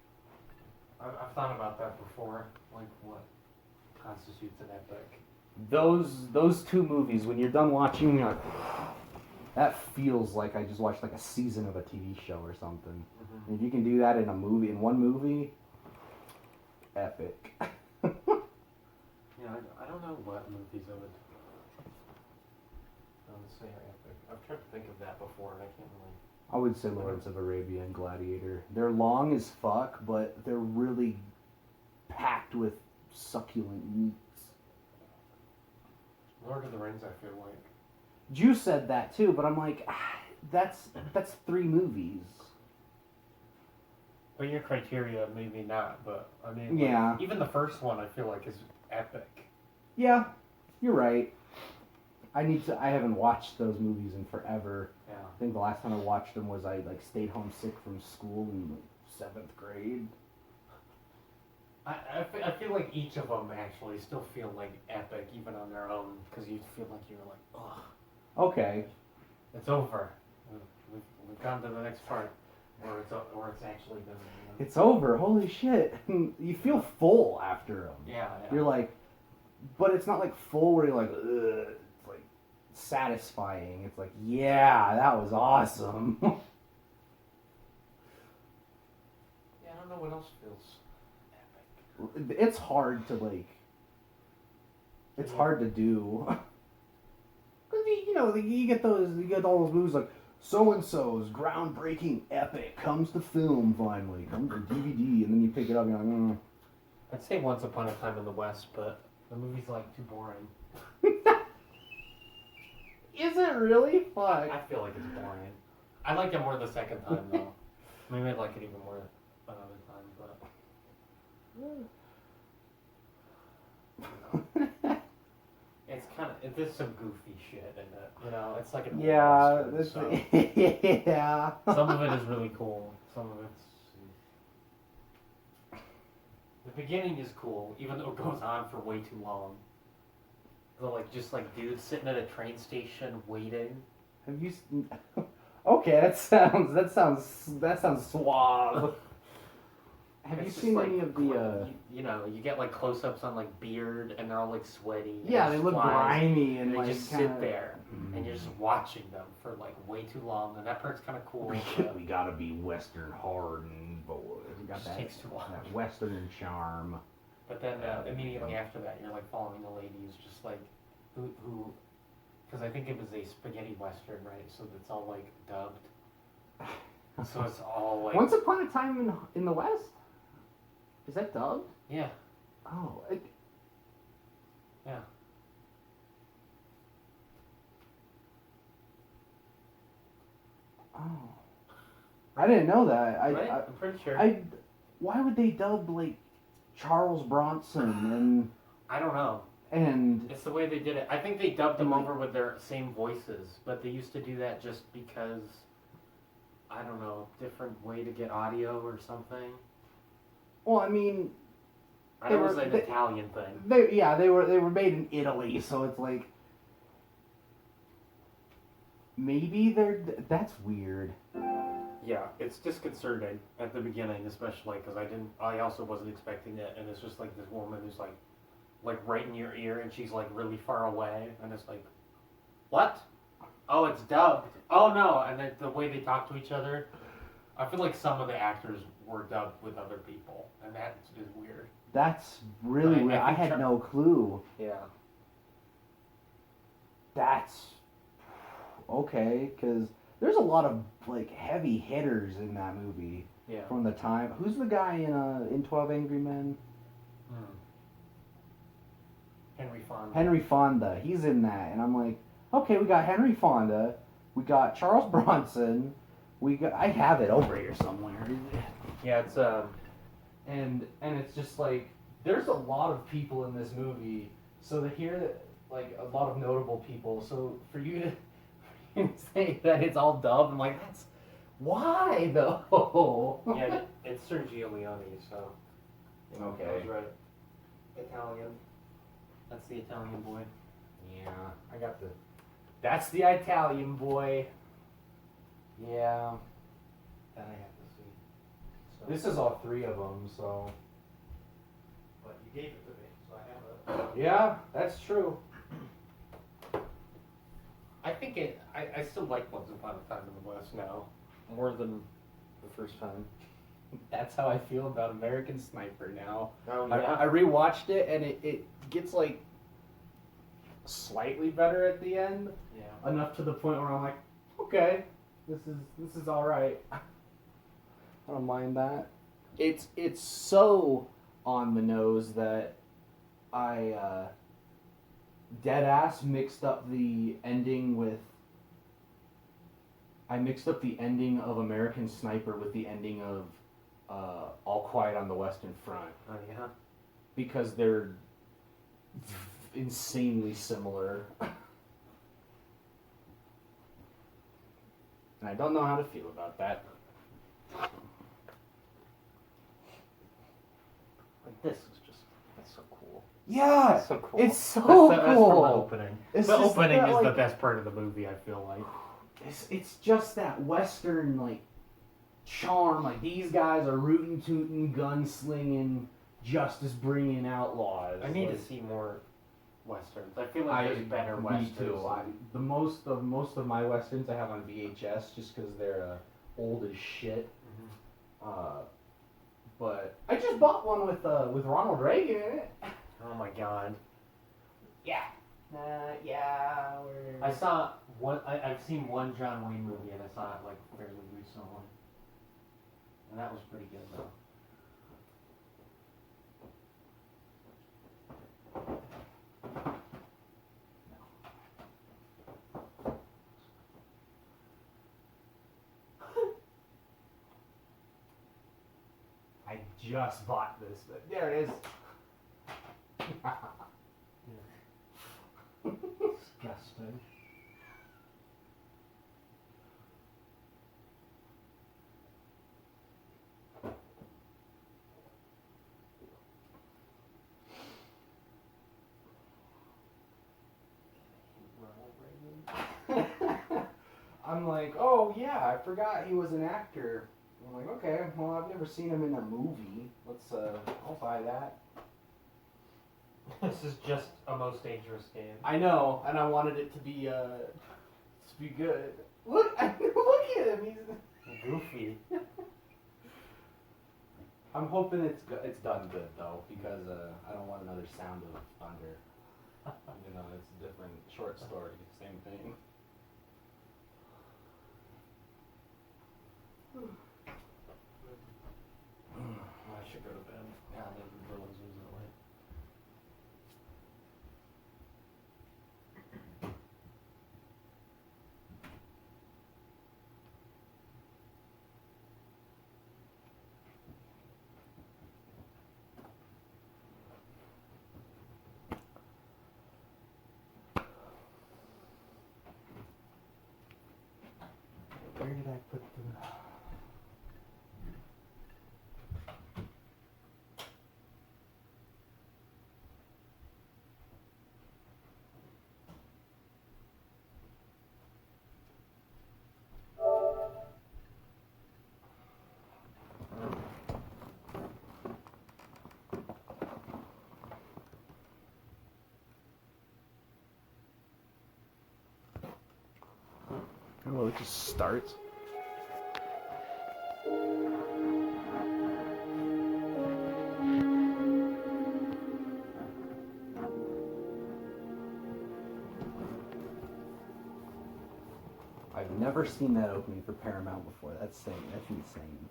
I've thought about that before. Like what constitutes an epic? Those two movies, when you're done watching, you're like, that feels like I just watched like a season of a TV show or something. Mm-hmm. And if you can do that in one movie, epic. Yeah, I don't know what movies I would say are epic. I've tried to think of that before, and I can't really. I would say Lawrence of Arabia and Gladiator. They're long as fuck, but they're really packed with succulent meats. Lord of the Rings, I feel like. You said that too, but I'm like, that's 3 movies. But your criteria, maybe not, but I mean, Yeah. even the first one I feel like is epic. Yeah, you're right. I haven't watched those movies in forever. Yeah. I think the last time I watched them was I like stayed home sick from school in like 7th grade. I feel like each of them actually still feel like epic, even on their own, because you feel like you're like, ugh, Okay. it's over. We've gone to the next part, where it's actually done. You know? It's over. Holy shit. You feel full after them. Yeah. You're like, but it's not like full where you're like, ugh. It's like satisfying. It's like, yeah, that was awesome. Yeah, I don't know what else feels epic. It's hard to like. It's hard to do. Cause you get all those movies like so and so's groundbreaking epic comes to film finally, comes to DVD, and then you pick it up and you're like, I'd say Once Upon a Time in the West, but the movie's like too boring. Is it really? Fuck. I feel like it's boring. I liked it more the second time though. Maybe I'd like it even more another time, but it's kind of there's some goofy shit in it. You know, it's like an Yeah, old this, Western, so yeah. some of it is really cool. Some of it's the beginning is cool, even though it goes on for way too long. Just dudes sitting at a train station waiting. Have you? Okay, that sounds suave. Have you It's just seen any of the? You get like close-ups on like beard, and they're all like sweaty. and Yeah, there's they look flies, grimy and and they like just kinda, sit there, and you're just watching them for like way too long, and that part's kind of cool. but We gotta be Western hardened boys. We got Just that, takes too long. that Western charm. But then immediately after that, you're like following a lady who's just like, who, because I think it was a spaghetti western, right? So it's all like dubbed. So it's all like. Once Upon a Time in the West. Is that dubbed? Yeah. Oh. Yeah. Oh. I didn't know that. Right? I'm pretty sure. Why would they dub like Charles Bronson I don't know. and It's the way they did it. I think they dubbed them over with their same voices, but they used to do that just because, I don't know, different way to get audio or something. well, I mean, I know it was an Italian thing. they were made in Italy, so it's like maybe that's weird. Yeah, it's disconcerting at the beginning, especially because I also wasn't expecting it, and it's just like this woman who's like right in your ear, and she's like really far away, and it's like, what? Oh, it's dubbed. Oh no, and then the way they talk to each other, I feel like some of the actors were dubbed with other people, and that is weird. That's really weird. I think had no clue. Yeah. That's okay, because there's a lot of like heavy hitters in that movie Yeah. from the time. Who's the guy in 12 Angry Men? Henry Fonda. Henry Fonda. He's in that, and I'm like, okay, we got Henry Fonda, we got Charles Bronson, I have it over here somewhere. Yeah, it's And it's just like there's a lot of people in this movie, so to hear that like a lot of notable people, so for you to say that it's all dubbed, I'm like, that's why though? yeah, it's Sergio Leone, so Okay. I was right. Italian. That's the Italian boy. Yeah, that's the Italian boy. Yeah. That I have to see. So. This is all 3 of them, so But you gave it to me, so I have it. yeah, that's true. I think I still like Once Upon a Time in the West now, more than the first time. That's how I feel about American Sniper now. Oh I rewatched it and it gets like slightly better at the end. Yeah. Enough to the point where I'm like, okay, this is all right. I don't mind that. It's so on the nose that I dead ass mixed up the ending with. I mixed up the ending of American Sniper with the ending of All Quiet on the Western Front. Oh yeah. Because they're insanely similar. And I don't know how to feel about that. Like that's so cool. Yeah, So cool. it's so That's from the cool. opening. It's the just opening that, is like, the best part of the movie. I feel like. It's just that Western like charm. Like these guys are rootin' tootin', gun-slinging, justice-bringing outlaws. I need like, to see more westerns. I feel like there's better me westerns. too. The most of my westerns I have on VHS just because they're old as shit. Mhm. But I just bought one with Ronald Reagan in it. Oh my god. Yeah. Yeah. I saw one. I've seen one John Wayne movie, and I saw it like fairly recently, and that was pretty good though. I just bought this, but there it is. Disgusting. I'm like, oh yeah, I forgot he was an actor. I'm like, okay, well I've never seen him in a movie. I'll buy that. This is just a most dangerous game. I know, and I wanted it to be good. Look, look at him. He's Goofy. I'm hoping it's done good though, because I don't want another Sound of Thunder. You know, it's a different short story, same thing. I should go to bed now that the Bruins losing away. Where did I put the... Oh, it just starts. I've never seen that opening for Paramount before. That's insane.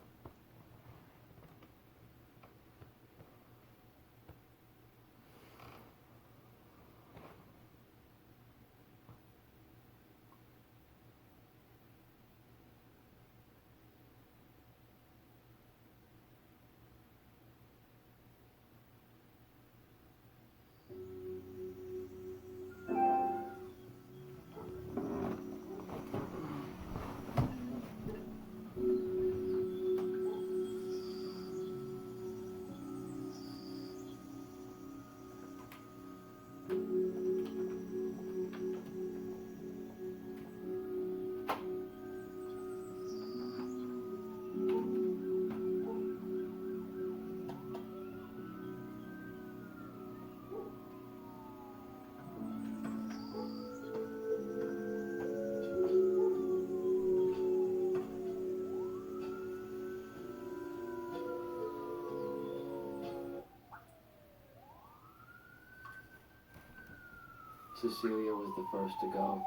Cecilia was the first to go.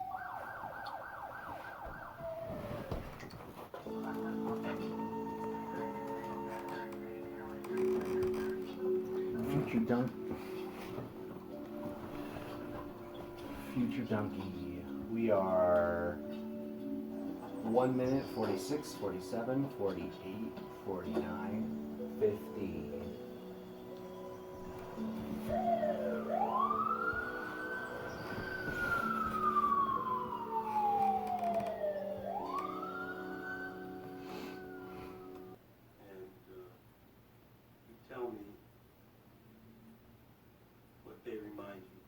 Future Dunk. Future Donkey. We are 1 minute, 46, 47, 48, 49, 50. Tell me what they remind you.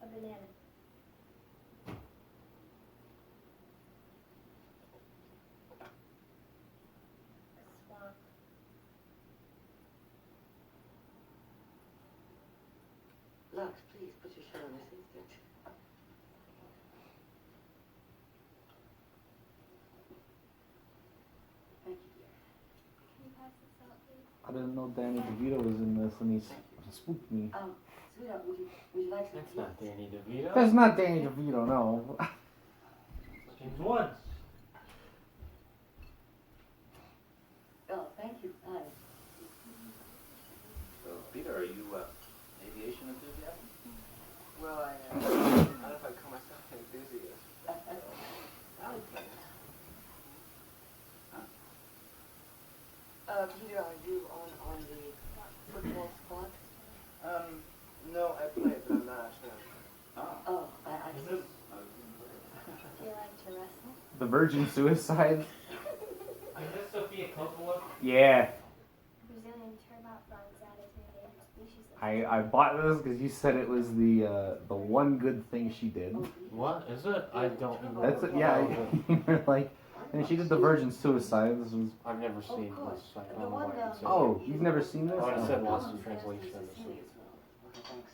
A banana. A swamp. Lux, please put your shirt on this instant. Thank you, dear. Can you pass the salt, please? I didn't know Danny DeVito was in this, and he spooked me. Sweetheart, would you like some That's tea? not Danny DeVito. That's not Danny DeVito, no. James Woods. Oh, thank you. So, Peter, are you aviation enthusiast? Well, I don't know if I call myself an enthusiast. Okay. Peter, are you on the football squad? No, I play, but I'm not actually on. Oh, I Is see. this? Do you like to wrestle? The Virgin Suicide? Is this Sophia Coppola? Yeah. Brazilian turbot bronze that is native species of I bought this because you said it was the one good thing she did. What is it? I don't remember. That's it, yeah. You were like, and she did the Virgin Suicide. This was. I've never seen Of course. this. I The don't know one, why I said Oh, you've never seen this? I would have said Oh. Lost in Translation Okay, thanks.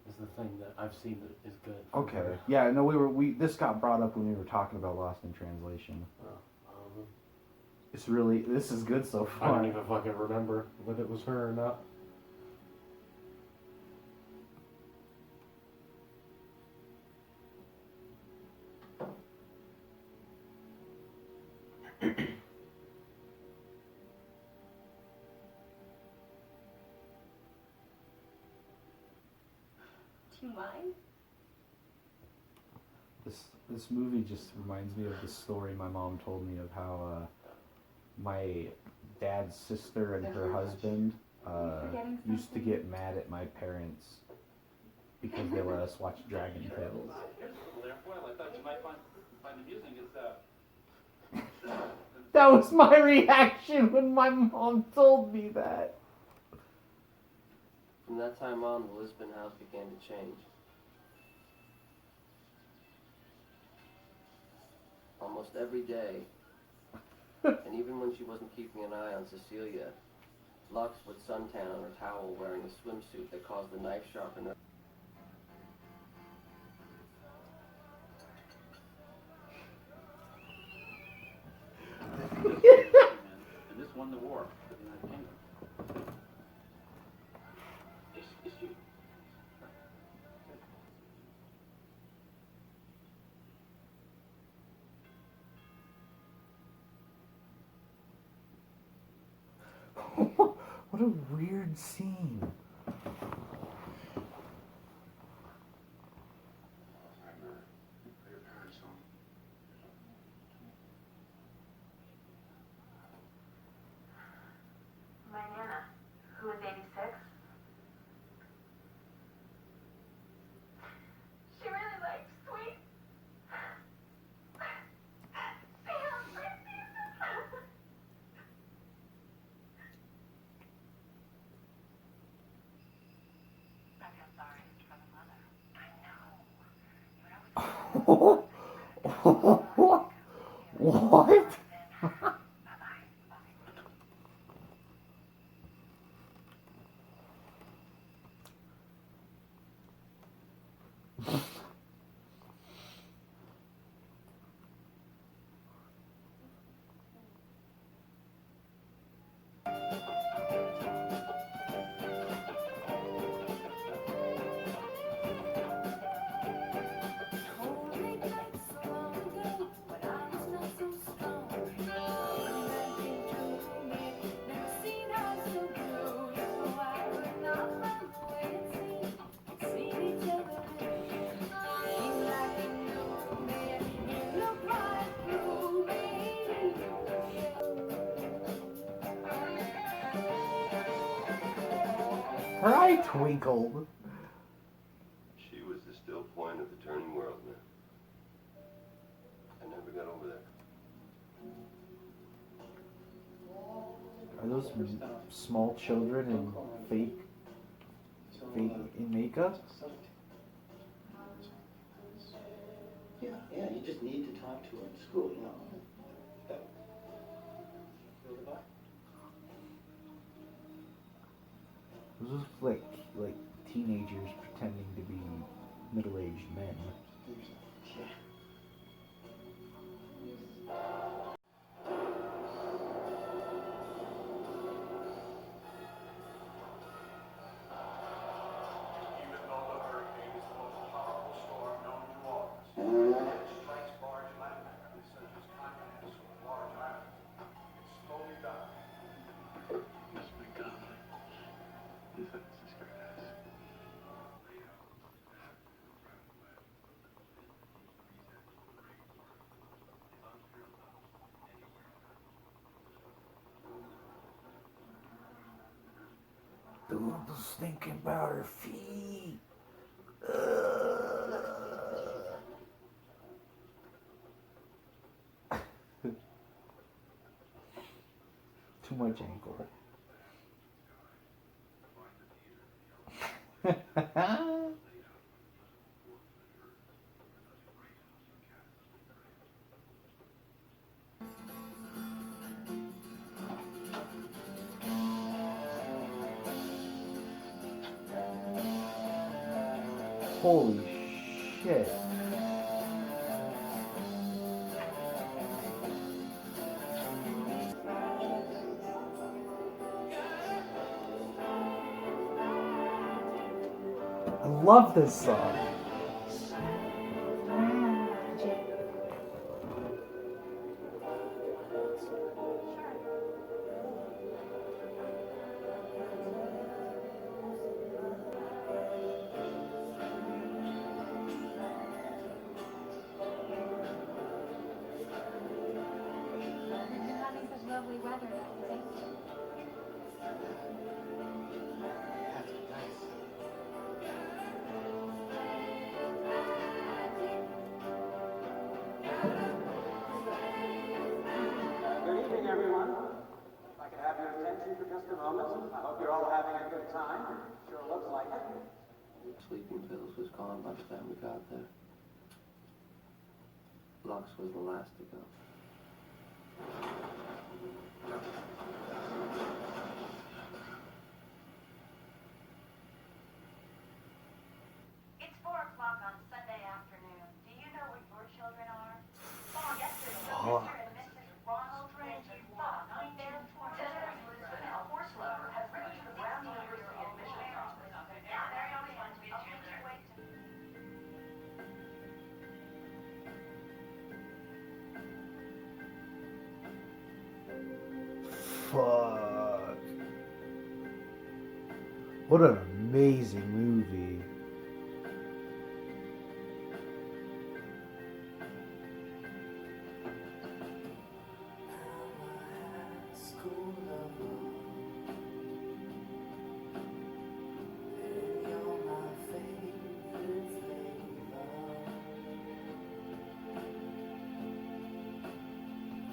is the thing that I've seen that is good. Okay. Yeah. No, this got brought up when we were talking about Lost in Translation. It's really. This is good so I far. don't even fucking remember whether it was her or not. Do you mind? This movie just reminds me of the story my mom told me of how my dad's sister and her husband used to get mad at my parents because they let us watch Dragon Tales. Well, I thought you might find amusing is That was my reaction when my mom told me that. From that time on, the Lisbon house began to change. Almost every day, and even when she wasn't keeping an eye on Cecilia, Lux would suntan on her towel wearing a swimsuit that caused the knife sharpener. and this won the war for the United Kingdom. It's you. What a weird scene. My Nana, who is 86. She really likes sweet. I feel sorry for the mother. I know. What? Her eye twinkled. She was the still point of the turning world, man. I never got over that. Are those small children in fake in makeup? Yeah, you just need to talk to her at school, you know. Those look like teenagers pretending to be middle-aged men. Even though the hurricane is the most powerful storm known to all of us, it strikes large landmasses such as continents or large islands. It's slowly dying. Yes, my God. This is great. Doing the thinking about her feet. Too much ankle. Holy shit. I love this song. We've been having such lovely weather. Thank you. Good evening, everyone. If I could have your attention for just a moment. I hope you're all having a good time. Sure looks like it. Sleeping pills was gone by the time we got there. Lux was the last to go. It's 4 o'clock on Sunday afternoon. Do you know what your children are? Oh, yesterday, Fuck. Mr. and Mrs. Ronald Reggie Fox. Their a horse lover has written to the Brown University of Michigan. Yeah, very always wanted to be a janitor. Fuck. What an amazing movie.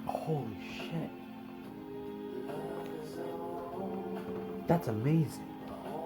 Holy shit. That's amazing.